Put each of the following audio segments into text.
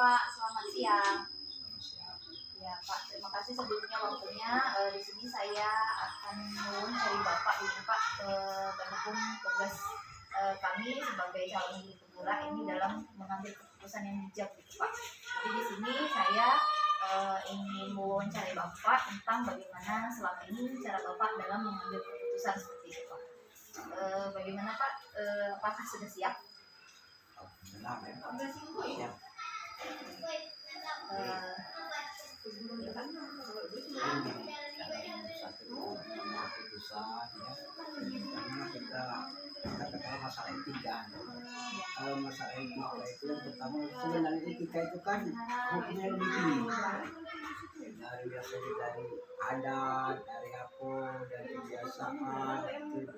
Pak, selamat siang. Selamat siang. Ya Pak, terima kasih sebelumnya waktunya. Di sini saya akan mencari Bapak ini Pak, mendukung tugas kami sebagai calon guru pemula ini dalam mengambil keputusan yang bijak gitu Pak. Jadi di sini saya ingin mewawancari Bapak tentang bagaimana selama ini cara Bapak dalam mengambil keputusan seperti itu Pak. Bagaimana Pak? Apakah sudah siap? Benar ya. Siap. Satu keputusan ya, karena kita katakan masalah etika. Kalau masalah etika itu yang pertama, sebenarnya etika itu kan hukumnya lebih tinggi dari biasanya dari adat, dari apa, dari kebiasaan, itu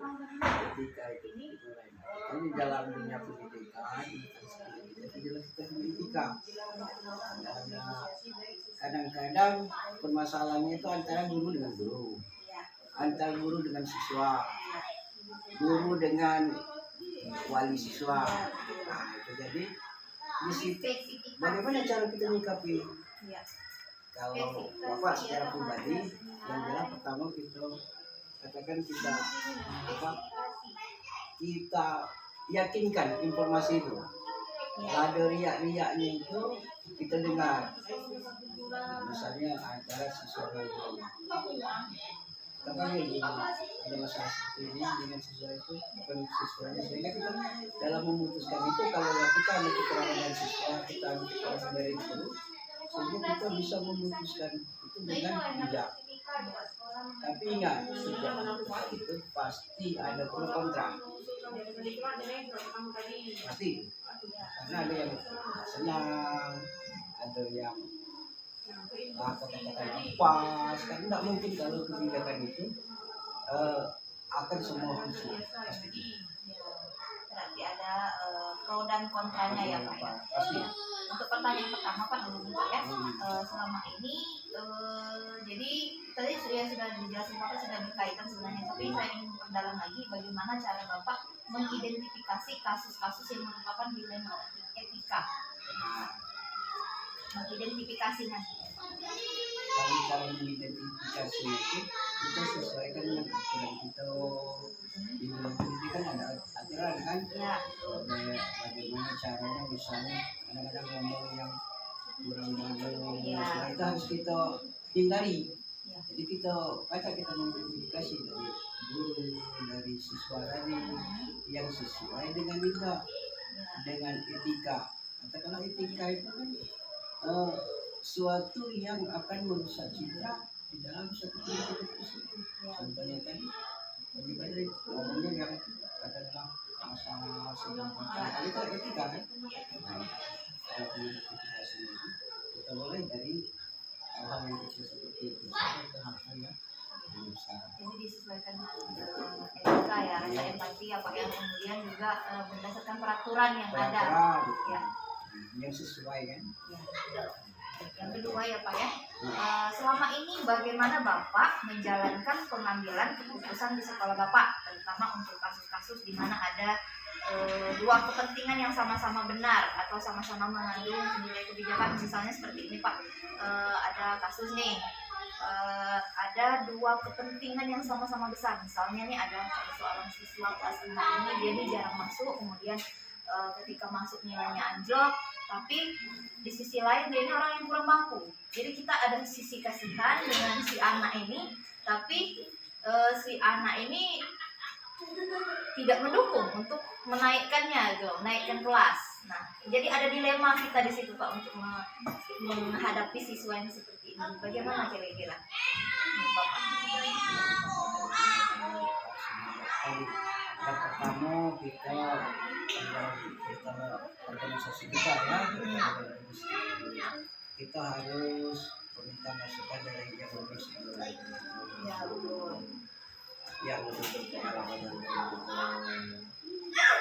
etika itu lain. Jadi dalam dunia pendidikan itu jelaskan etika. Karena kadang-kadang permasalahannya itu antara guru dengan guru, antara guru dengan siswa, guru dengan wali siswa. Nah, itu jadi di situ bagaimana cara kita menyikapi? Kalau Bapak secara pribadi, yang jelas pertama kita katakan kita yakinkan informasi itu. Ada riak-riaknya itu kita dengar. Misalnya antara siswa dan guru. Tapi ada masalah seperti ini dengan siswa itu bukan siswanya, sehingga kita dalam memutuskan itu kalau kita ambil keterangan dari siswa, kita ambil keterangan dari guru, sehingga kita bisa memutuskan itu dengan bijak. Tapi ingat, setiap keputusan itu pasti ada pro kontra. Pasti. Karena ada yang senang, ada yang kata-kata yang pas. Kan tidak mungkin kalau kebijakan itu akan semua pasti. Berarti ada pro dan kontranya ya Pak ya. Pasti. Untuk pertanyaan pertama Pak dulu ya. Selama ini jadi tadi sudah dijelaskan Bapak sudah berkaitan sebenarnya, tapi saya ingin memperdalam lagi bagaimana cara Bapak mengidentifikasi kasus-kasus yang merupakan dilema etika. Mengidentifikasinya. Kalau cara mengidentifikasi itu kita sesuaikan dengan aturan kita. Di dalam pendidikan ada aturan kan? Ya. Bagaimana caranya, misalnya kadang-kadang ngomong yang kurang bagus, itu harus kita hindari. Jadi kita mengidentifikasi dari guru, dari siswa tadi yang sesuai dengan kita, dengan etika. Katakanlah etika itu kan suatu yang akan merusak citra di dalam satu institusi itu. Contohnya tadi bagaimana ngomongnya yang katakanlah masalah sedang itu etika kan. Nah, kalau identifikasi itu kita mulai dari hal-hal yang kecil seperti itu sampai ke hal-hal yang besar. Jadi disesuaikan etika ya, rasa empati apa yang kemudian juga berdasarkan peraturan yang ada. Ya. Yang sesuai kan. Ya. Yang kedua ya Pak ya, selama ini bagaimana Bapak menjalankan pengambilan keputusan di sekolah Bapak, terutama untuk kasus-kasus di mana ada dua kepentingan yang sama-sama benar atau sama-sama mengandung nilai kebijakan, misalnya seperti ini Pak, ada kasus nih, ada dua kepentingan yang sama-sama besar, misalnya nih ada seorang siswa kelas 5 ini dia nih jarang masuk, kemudian ketika masuk nilainya anjlok, tapi di sisi lain dia ini orang yang kurang mampu. Jadi kita ada sisi kasihan dengan si anak ini, tapi si anak ini tidak mendukung untuk menaikkannya gitu, menaikkan kelas. Nah, jadi ada dilema kita di situ Pak untuk menghadapi siswa yang seperti ini. Bagaimana kira-kira Bapak? Yang pertama kita organisasi kita ya, kita harus meminta masukan dari yang lebih senior, yang lebih berpengalaman.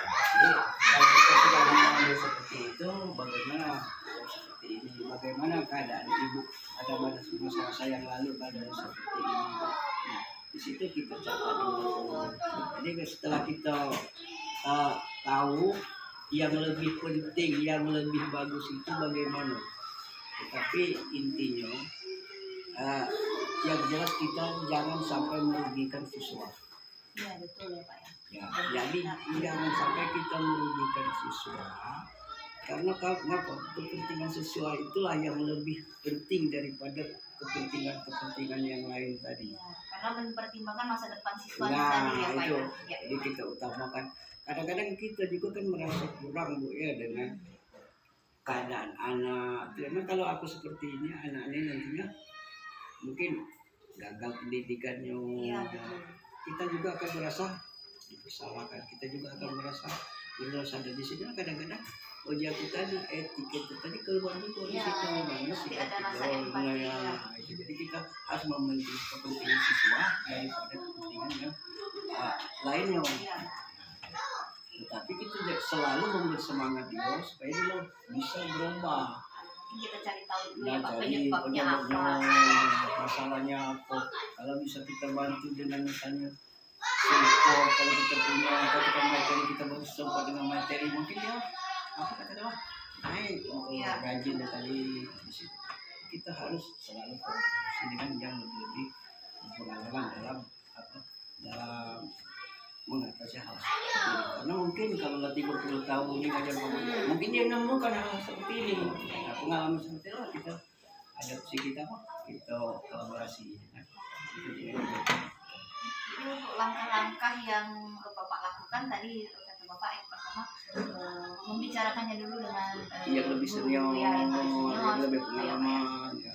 Jadi kalau kita sudah mengambil seperti itu, bagaimana seperti ini, bagaimana keadaan ibu, ada masalah saya yang lalu keadaan seperti ini. Nah, di situ kita catat dulu. Jadi setelah kita tahu yang lebih penting, yang lebih bagus itu bagaimana. Tetapi intinya yang jelas kita jangan sampai merugikan siswa. Iya betul ya Pak ya. Ya, jadi jangan sampai kita merugikan siswa. Karena kenapa? Kepentingan siswa itulah yang lebih penting daripada kepentingan yang lain tadi. Ya, karena mempertimbangkan masa depan siswa tadi Nah, ya Pak itu. ya. Ya. Jadi kita utamakan. Kadang-kadang kita juga kan merasa kurang Bu ya dengan keadaan anak. Karena kalau aku seperti ini, anak ini nantinya mungkin gagal pendidikannya. Iya betul. Kita juga akan merasa dipersalahkan. Kita juga akan merasa berdosa. Dan di sini kadang-kadang aku tadi etika itu tadi keluar juga di Ya, situ. Mana pasti sikap ada rasa kita, empati ya. ya. Jadi kita harus mementingkan kepentingan siswa daripada kepentingan yang lainnya. Iya. Tetapi kita selalu memberi semangat dia supaya dia bisa berubah. Kita cari tahu dulu ya Dan Pak cari penyebabnya apa. masalahnya apa. Kalau bisa kita bantu dengan misalnya support, kalau kita punya materi, kita baru support dengan materi, mungkin ya apa kata lah naik untuk Iya. rajin dan tadi di situ. Kita harus selalu fokus dengan yang lebih berpengalaman dalam mengatasi hal seperti ini. Karena mungkin kalau latih berpuluh tahun ini aja mungkin dia menemukan hal seperti ini. Nah, pengalaman seperti itu kita adopsi kita kolaborasi. Nah, itu dia. Jadi untuk langkah-langkah yang Bapak lakukan tadi kata Bapak yang pertama membicarakannya dulu dengan yang lebih senior, yang yang lebih ya, pengalaman. Ya.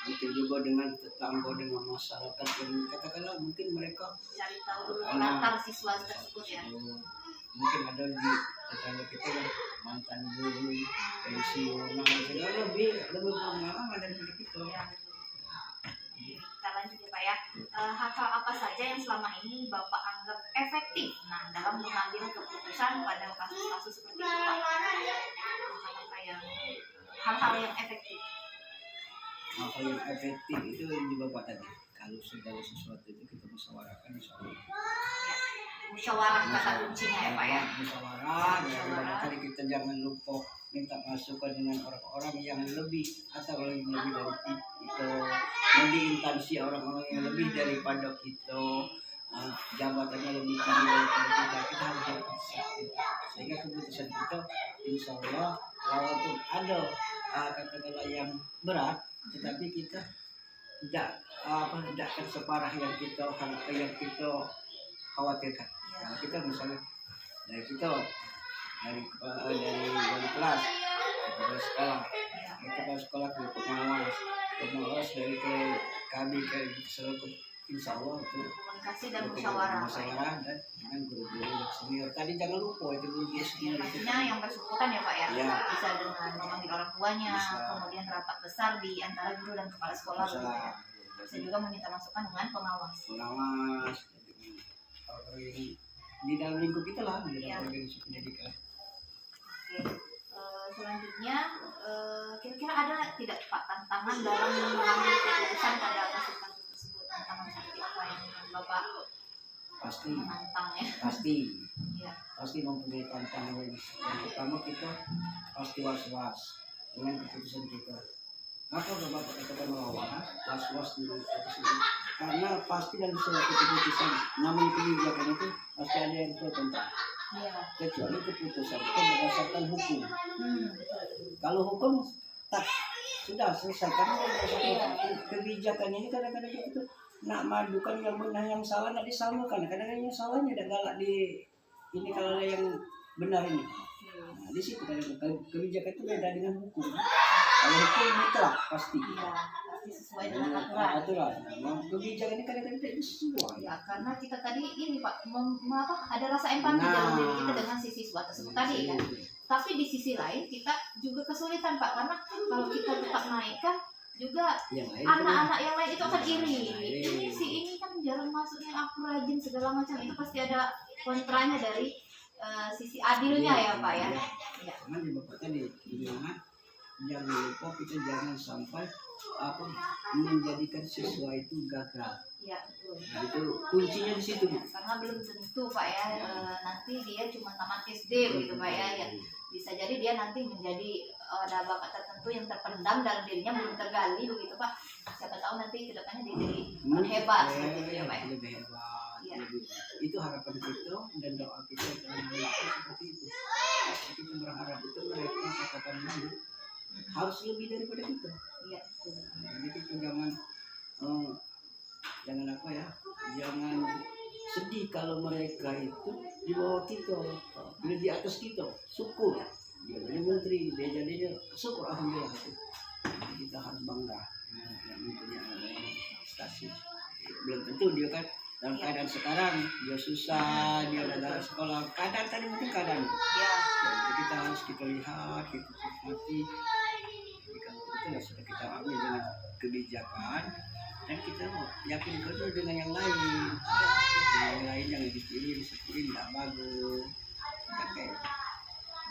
Mungkin juga dengan tetangga, dengan masyarakat yang katakanlah mungkin mereka cari tahu dulu latar siswa tersebut ya. Mungkin ada di tetangga kita yang mantan guru, pensiunan, segala lebih pengalaman dari kita. Ya. Kita lanjut ya Pak ya. Hal-hal apa saja yang selama ini Bapak anggap efektif dalam mengambil keputusan pada kasus-kasus seperti itu Pak? Hal-hal yang efektif. Apa yang efektif itu di Bapak tadi. Kalau segala sesuatu itu kita musyawarahkan, Ya. Musyawarah kata kuncinya ya Pak ya. Musyawarah, ya tadi kita jangan lupa minta masukan dengan orang-orang yang lebih atau lebih dari itu, lebih instansi orang-orang yang lebih daripada kita, jabatannya lebih tinggi daripada kita harus bisa. Sehingga keputusan kita insya Allah walaupun ada katakanlah yang berat, tetapi kita tidak akan separah yang kita khawatirkan. Nah, kita misalnya dari wali kelas, kepala sekolah, kepala sekolah ke pengawas dari kami ke seluruh insya Allah itu komunikasi dan musyawarah dan dengan guru-guru senior. Tadi jangan lupa itu guru senior. Pastinya yang bersangkutan ya Pak ya. Ya. Bisa dengan memanggil orang tuanya, kemudian rapat besar di antara guru dan kepala sekolah. Bisa juga meminta masukan dengan pengawas. Pengawas di dalam lingkup kita lah, di dalam organisasi pendidikan. Oke. Selanjutnya, kira-kira ada tidak Pak tantangan dalam mengambil keputusan pada kasus-kasus tersebut? Tantangan seperti apa yang Bapak Pasti menantang ya? Pasti mempunyai tantangan. Yang pertama kita pasti was-was dengan keputusan kita. Maka Bapak katakan melawan was-was di keputusan itu. Karena pasti dalam suatu keputusan namanya kebijakan itu pasti ada yang tertentu. Kecuali keputusan itu berdasarkan hukum. Kalau hukum tak sudah selesai karena kebijakan ini kadang-kadang itu nak madukan yang benar yang salah nak disamakan. Kadang-kadang yang salahnya tidak galak di ini kalau ada yang benar ini. Nah, di situ kadang-kadang kebijakan itu beda dengan hukum. Kalau hukum mutlak pasti. Pasti sesuai dengan aturan. Nah, kebijakan ini kadang-kadang tidak sesuai. Ya, karena kita tadi ini Pak, ada rasa empati dalam diri kita dengan si siswa tersebut tadi kan. Tapi di sisi lain kita juga kesulitan Pak, karena kalau kita tetap naikkan juga anak-anak yang lain itu akan iri. Ini kan jarang masuknya, aku rajin segala macam, itu pasti ada kontranya dari sisi adilnya ya Pak ya. Karena di Bapak tadi ingat jangan lupa kita jangan sampai apa menjadikan siswa itu gagal. Ya, betul. Nah, itu kuncinya di situ. Karena belum tentu Pak ya, nanti dia cuma tamat SD begitu Pak ya. Ya, bisa jadi dia nanti menjadi ada bakat tertentu yang terpendam dalam dirinya belum tergali begitu Pak. Siapa tahu nanti kedepannya dia jadi hebat seperti itu ya Pak ya. Lebih hebat. Iya. Itu harapan kita dan doa kita jangan melakukan seperti itu. Kita berharap itu mereka katakan dulu harus lebih daripada kita. Iya, betul. Jadi kita jangan apa ya, jangan sedih kalau mereka itu di bawah kita, di atas kita, syukur. Dia jadi menteri, dia jadinya syukur alhamdulillah. Jadi kita harus bangga yang mempunyai prestasi. Belum tentu dia kan dalam keadaan sekarang dia susah, dia ada sekolah, keadaan tadi mungkin keadaan. Ya. Jadi kita harus kita lihat, kita cermati. Jadi kalau itu ya sudah kita ambil dengan kebijakan dan kita yakin betul dengan yang lain. Yang lain yang dipilih tidak bagus. Kita kayak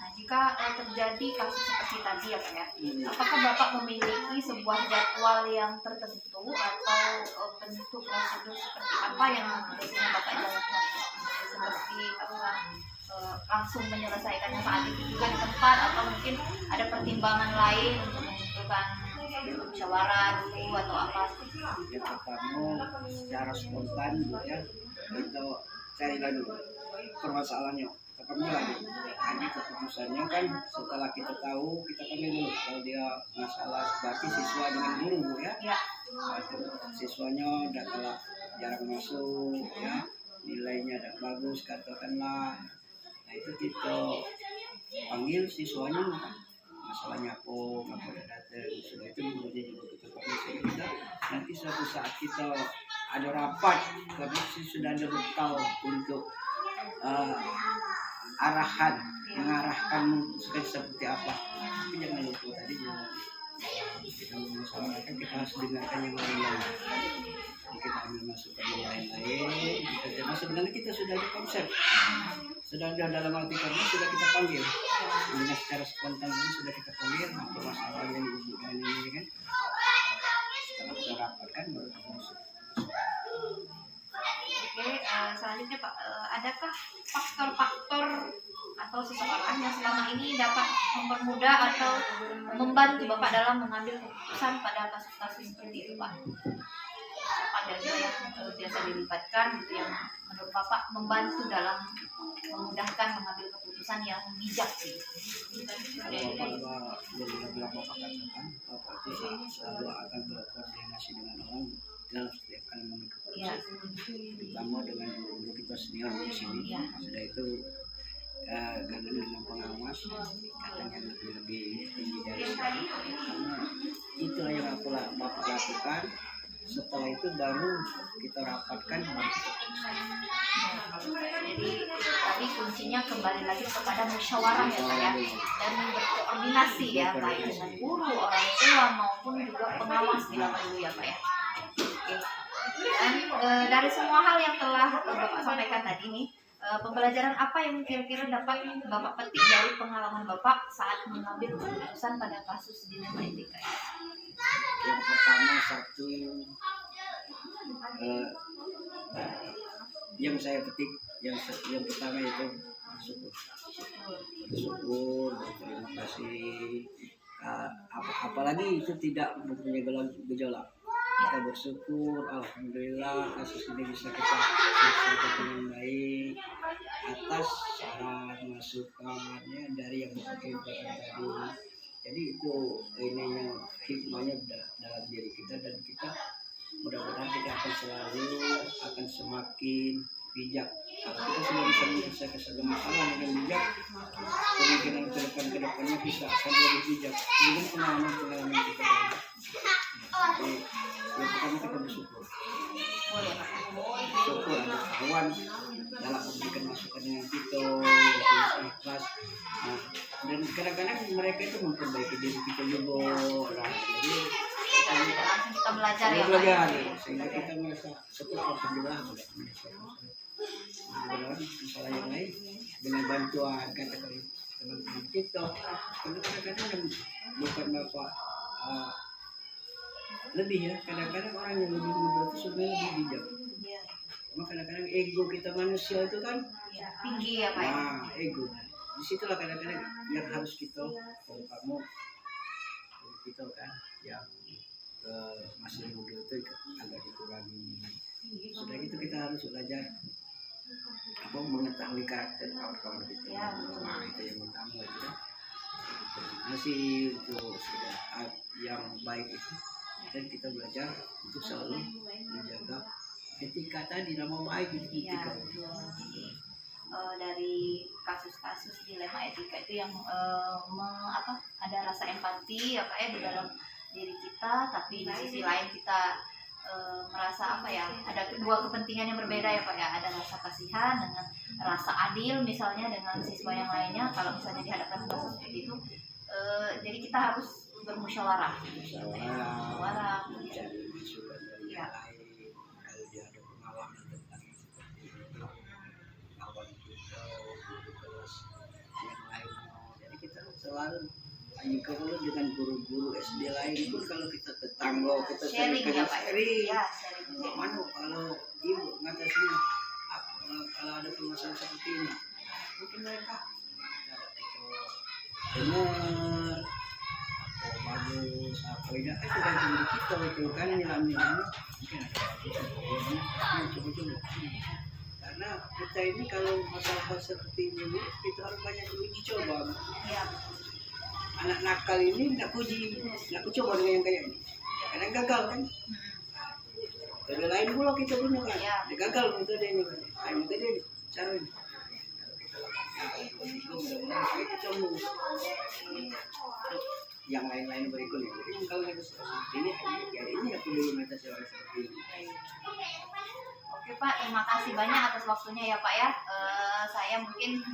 Nah, jika terjadi kasus seperti tadi ya Pak ya, apakah Bapak memiliki sebuah jadwal yang tertentu atau bentuk prosedur seperti apa yang biasanya Bapak jalankan? Seperti apa, langsung menyelesaikannya saat itu juga di tempat atau mungkin ada pertimbangan lain untuk menentukan musyawarah dulu atau apa? yang pertama secara spontan ya kita cari dulu permasalahannya. Kita panggil lagi. Nanti keputusannya kan setelah kita tahu kita panggil dulu. Kalau dia masalah berarti siswa dengan guru Bu ya. Ya. Nah, itu siswanya udah kalah jarang masuk ya, nilainya udah bagus katakanlah. Nah itu kita panggil siswanya masalahnya apa udah datang sudah itu kemudian juga kita panggil sehingga kita nanti suatu saat kita ada rapat karena sudah ada bekal untuk arahan mengarahkan supaya seperti apa. Tapi jangan lupa tadi kita mengusahakan kita harus dengarkan yang lain-lain. Kita ambil masukan yang lain-lain. Kita sebenarnya kita sudah ada konsep, sudah ada dalam arti karena sudah kita panggil. Dengan secara spontan ini sudah kita panggil masalah yang dibutuhkan ini kan. Setelah kita rapatkan baru kita masuk. Oke, selanjutnya Pak, adakah faktor-faktor atau seseorang yang selama ini dapat mempermudah atau membantu Bapak dalam mengambil keputusan pada kasus-kasus seperti itu Pak? Siapa saja yang biasa dilibatkan gitu yang menurut Bapak membantu dalam memudahkan mengambil keputusan yang bijak gitu? Bapak katakan Bapak itu selalu akan berkoordinasi dengan orang dalam setiap kali mengambil keputusan, terutama dengan guru kita senior di sini. Sudah itu kadang dengan pengawas, kadang yang lebih tinggi dari saya. Karena itulah yang Bapak lakukan. Setelah itu baru kita rapatkan baru kita putuskan. Jadi tadi kuncinya kembali lagi kepada musyawarah ya Pak ya, dan berkoordinasi ya baik dengan guru, orang tua maupun juga pengawas bila perlu ya Pak ya. Oke. Dan dari semua hal yang telah Bapak sampaikan tadi nih, pembelajaran apa yang kira-kira dapat Bapak petik dari pengalaman Bapak saat mengambil keputusan pada kasus dilema etika? Yang pertama satu yang saya petik yang pertama itu bersyukur, berterima kasih. Apalagi itu tidak mempunyai gejolak. Kita bersyukur, alhamdulillah kasus ini bisa kita selesaikan dengan baik atas saran masukannya dari yang bersangkutan tadi. Jadi itu ininya hikmahnya dalam diri kita dan kita mudah-mudahan kita akan semakin bijak. Kalau kita sudah bisa menyelesaikan segala masalah dengan bijak, kemungkinan ke depannya bisa akan lebih bijak. Ini pengalaman kita. Jadi yang pertama kita bersyukur. Syukur ada kawan dalam memberikan masukan dengan kita, ikhlas. Dan kadang-kadang mereka itu memperbaiki diri kita juga. Jadi kita belajar ya Pak. belajar sehingga kita merasa syukur alhamdulillah sudah menyelesaikan. Masalah yang lain dengan bantuan katakan teman-teman kita. Kadang-kadang bukan Bapak lebih ya, kadang-kadang orang yang lebih muda itu sebenarnya lebih bijak. Iya. Cuma kadang-kadang ego kita manusia itu kan, Ya, tinggi ya Pak ya. nah ego. Disitulah kadang-kadang yang harus kita, kalau kamu kita kan yang masih muda itu agak dikurangi. Sudah gitu kita harus belajar apa mengetahui karakter kawan-kawan kita. Ya. Nah itu yang utama itu kan. Masih itu sudah yang baik itu, dan kita belajar untuk selalu menjaga etika tadi, nama baik itu Iya, etika. betul. Jadi dari kasus-kasus dilema etika itu yang ada rasa empati ya Pak ya di dalam diri kita, tapi di sisi lain kita merasa ada kedua kepentingan yang berbeda ya Pak ya, ada rasa kasihan dengan rasa adil misalnya dengan siswa yang lainnya kalau misalnya dihadapkan kasus seperti itu. Jadi kita harus bermusyawarah, musyawarah, Cari masukan dari ya. yang lain, kalau dia ada pengalaman tentang seperti itu, kawan kita, guru kelas yang lain. Jadi kita selalu kalau dengan guru-guru SD lain pun, kalau kita tetangga kita Sharing ya Pak. sharing. Ya, sharing. Mana kalau ibu ngatasnya kalau ada permasalahan seperti ini, mungkin mereka dengar apa bagus apa tidak, tergantung di kita itu kan, nilai-nilainya mungkin ada coba-coba. Karena kita ini kalau masalah seperti ini kita harus banyak uji coba. Ya. Anak nakal ini nggak coba dengan yang kayak ini, kadang gagal kan. Dari lain pula kita punya kan, Ya. dia gagal metode ini kan, metode ini cara ini. Itu mudah-mudahan kita mau yang lain-lain berikutnya. Jadi kalau kita seperti ini, ya ini ya perlu metode orang seperti ini. Oke Pak, terima kasih banyak atas waktunya ya Pak ya. Saya mungkin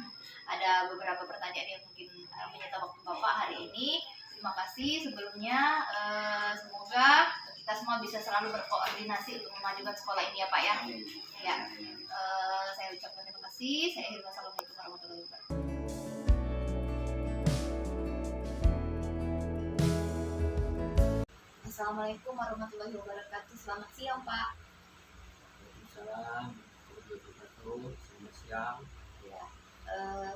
ada beberapa pertanyaan yang mungkin menyita waktu Bapak hari ini. Terima kasih sebelumnya. Semoga kita semua bisa selalu berkoordinasi untuk memajukan sekolah ini ya Pak ya. Ya, saya ucapkan terima kasih. Saya akhiri. Wassalamualaikum warahmatullahi wabarakatuh. Assalamualaikum warahmatullahi wabarakatuh. Selamat siang Pak. Waalaikumsalam warahmatullahi wabarakatuh. Selamat siang. Ya,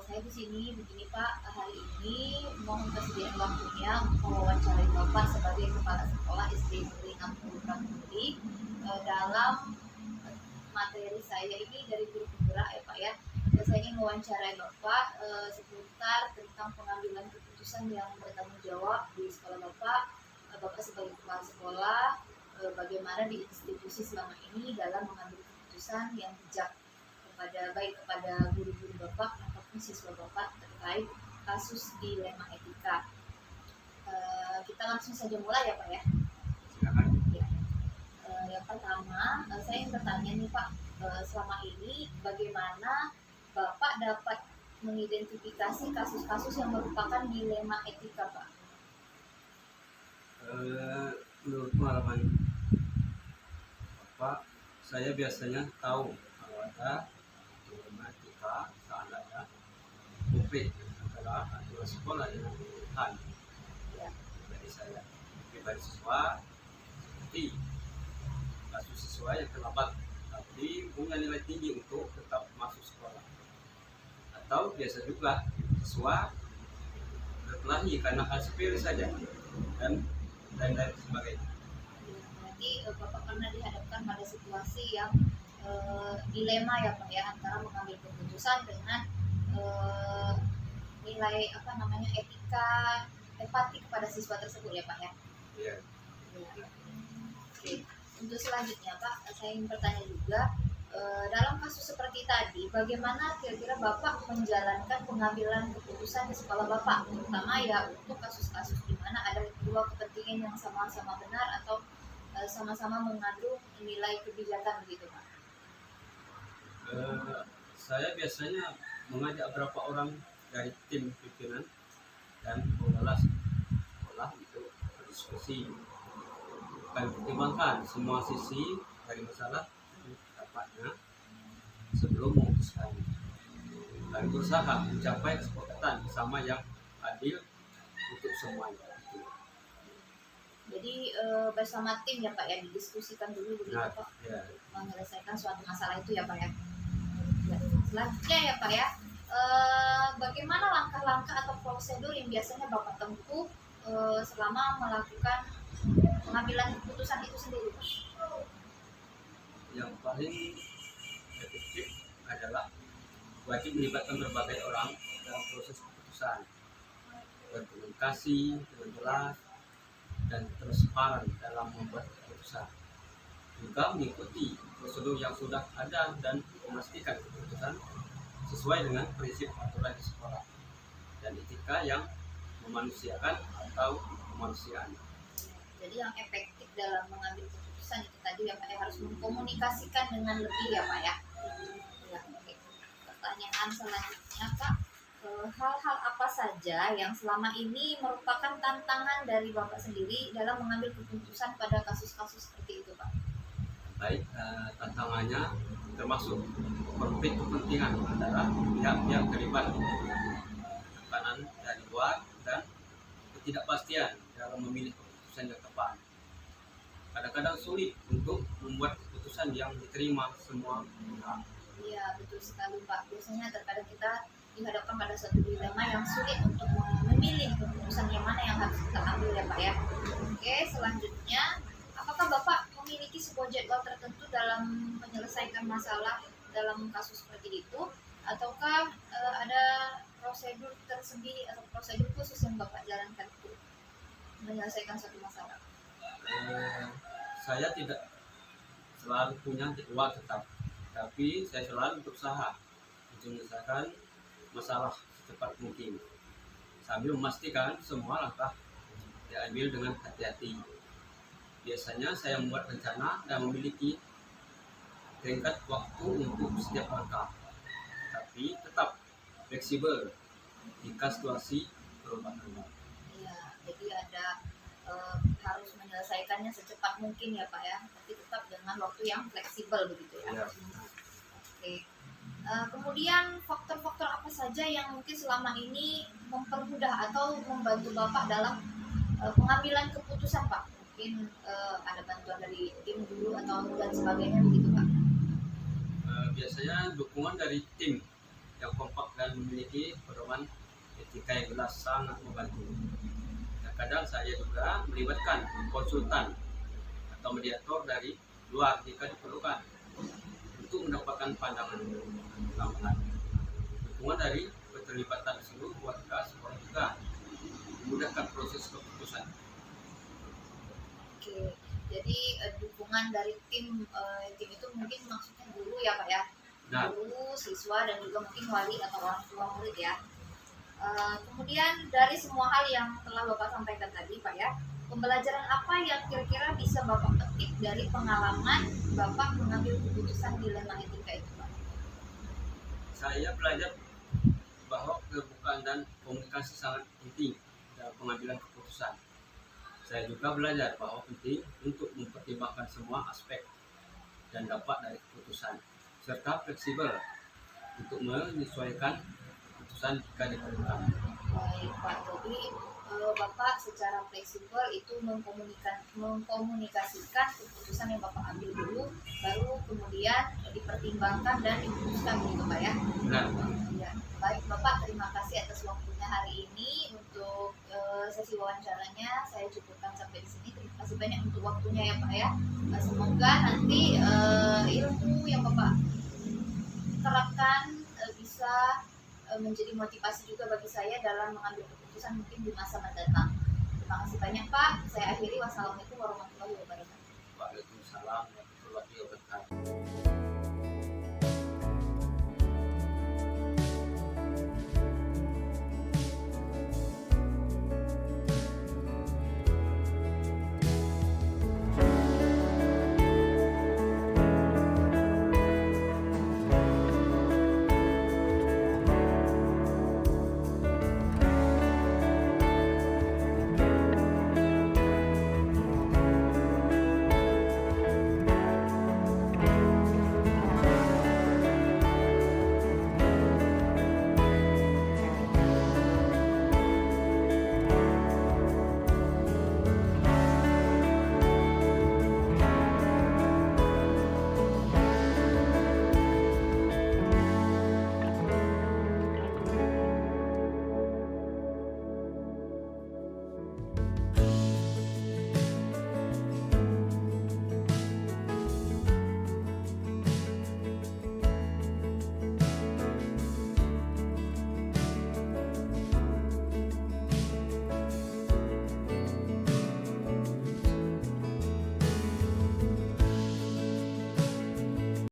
saya di sini begini Pak, hari ini mohon kesediaan waktunya untuk mewawancarai Bapak sebagai Kepala Sekolah SD Negeri 60 Prantuli dalam materi saya ini dari guru penggerak ya Pak ya. Saya ingin mewawancarai Bapak seputar tentang pengambilan keputusan yang bertanggung jawab di sekolah Bapak. Bapak sebagai kepala sekolah, bagaimana di institusi selama ini dalam mengambil keputusan yang bijak baik kepada guru-guru Bapak ataupun siswa Bapak terkait kasus dilema etika. Kita langsung saja mulai ya Pak ya. Silakan. Ya. Yang pertama, saya ingin bertanya nih Pak, selama ini bagaimana Bapak dapat mengidentifikasi kasus-kasus yang merupakan dilema etika Pak? Menurut pengalaman Bapak, saya biasanya tahu kalau ada dilema etika saat ada konflik antara aturan sekolah dengan pilihan dari saya pribadi siswa, seperti kasus siswa yang terlambat tapi punya nilai tinggi untuk tetap masuk sekolah, atau biasa juga siswa berkelahi karena hal sepele saja dan lain sebagainya. Berarti Bapak pernah dihadapkan pada situasi yang dilema ya Pak ya, antara mengambil keputusan dengan nilai etika empati kepada siswa tersebut ya Pak ya. Iya. Oke. Untuk selanjutnya Pak, saya ingin bertanya juga, dalam kasus seperti tadi, bagaimana kira-kira Bapak menjalankan pengambilan keputusan di sekolah Bapak, terutama ya untuk kasus-kasus di mana ada dua kepentingan yang sama-sama benar atau sama-sama mengandung nilai kebijakan begitu Pak? Saya biasanya mengajak beberapa orang dari tim pimpinan dan pengelola sekolah untuk berdiskusi, akan pertimbangkan semua sisi dari masalah dapatnya sebelum memutuskan, dan berusaha mencapai kesepakatan bersama yang adil untuk semuanya. Jadi bersama tim ya Pak ya, didiskusikan dulu begitu Nah, Pak, ya. menyelesaikan suatu masalah itu ya Pak ya. Ya, selanjutnya ya Pak ya, bagaimana langkah-langkah atau prosedur yang biasanya Bapak tempuh selama melakukan pengambilan keputusan itu sendiri Pak? Yang paling efektif adalah wajib melibatkan berbagai orang dalam proses keputusan, berkomunikasi dengan jelas dan transparan dalam membuat keputusan, juga mengikuti prosedur yang sudah ada dan memastikan keputusan sesuai dengan prinsip aturan di sekolah dan etika yang memanusiakan atau kemanusiaan. Jadi yang efektif dalam mengambil keputusan itu tadi ya Pak ya, harus mengkomunikasikan dengan lebih ya Pak ya. Ya, oke. Pertanyaan selanjutnya Pak, hal-hal apa saja yang selama ini merupakan tantangan dari Bapak sendiri dalam mengambil keputusan pada kasus-kasus seperti itu Pak? Baik, tantangannya termasuk konflik kepentingan antara pihak-pihak terlibat, tekanan dari luar, dan ketidakpastian dalam memilih keputusan yang tepat. Kadang-kadang sulit untuk membuat keputusan yang diterima semua pihak. Iya betul sekali Pak. Biasanya terkadang kita dihadapkan pada suatu dilema yang sulit untuk memilih keputusan yang mana yang harus kita ambil ya Pak ya. Oke, selanjutnya, apakah Bapak memiliki sebuah jadwal tertentu dalam menyelesaikan masalah dalam kasus seperti itu, ataukah ada prosedur tersendiri atau prosedur khusus yang Bapak jalankan untuk menyelesaikan suatu masalah? Saya tidak selalu punya jadwal tetap, tapi saya selalu berusaha untuk menyelesaikan masalah secepat mungkin sambil memastikan semua langkah diambil dengan hati-hati. Biasanya saya membuat rencana dan memiliki tenggat waktu untuk setiap langkah, tapi tetap fleksibel jika situasi berubah-ubah. Iya, jadi ada harus menyelesaikannya secepat mungkin ya Pak ya, tapi tetap dengan waktu yang fleksibel begitu ya. Ya. Oke. Kemudian faktor-faktor apa saja yang mungkin selama ini mempermudah atau membantu Bapak dalam pengambilan keputusan Pak? Mungkin ada bantuan dari tim dulu atau dan sebagainya begitu Pak? Biasanya dukungan dari tim yang kompak dan memiliki pedoman etika yang jelas sangat membantu. Kadang saya juga melibatkan konsultan atau mediator dari luar jika diperlukan untuk mendapatkan pandangan tambahan. Dukungan dari keterlibatan seluruh warga sekolah juga memudahkan proses keputusan. Oke, jadi dukungan dari tim itu mungkin maksudnya guru ya Pak ya, Nah, guru, siswa dan juga mungkin wali atau orang tua murid ya. Kemudian dari semua hal yang telah Bapak sampaikan tadi Pak ya, pembelajaran apa yang kira-kira bisa Bapak petik dari pengalaman Bapak mengambil keputusan dilema etika itu Pak? saya belajar bahwa keterbukaan dan komunikasi sangat penting dalam pengambilan keputusan. Saya juga belajar bahwa penting untuk mempertimbangkan semua aspek dan dampak dari keputusan, serta fleksibel untuk menyesuaikan keputusan jika diperlukan. Baik Pak, jadi Bapak secara fleksibel itu mengkomunikasikan keputusan yang Bapak ambil dulu, baru kemudian dipertimbangkan dan diputuskan begitu Pak ya. Benar. Ya, baik Bapak, terima kasih atas waktunya hari ini untuk sesi wawancaranya. Saya cukupkan sampai di sini. Terima kasih banyak untuk waktunya ya Pak ya. Semoga nanti ilmu yang Bapak terapkan bisa menjadi motivasi juga bagi saya dalam mengambil keputusan mungkin di masa mendatang. Terima kasih banyak Pak. Saya akhiri. Wassalamualaikum warahmatullahi wabarakatuh. Waalaikumsalam warahmatullahi wabarakatuh.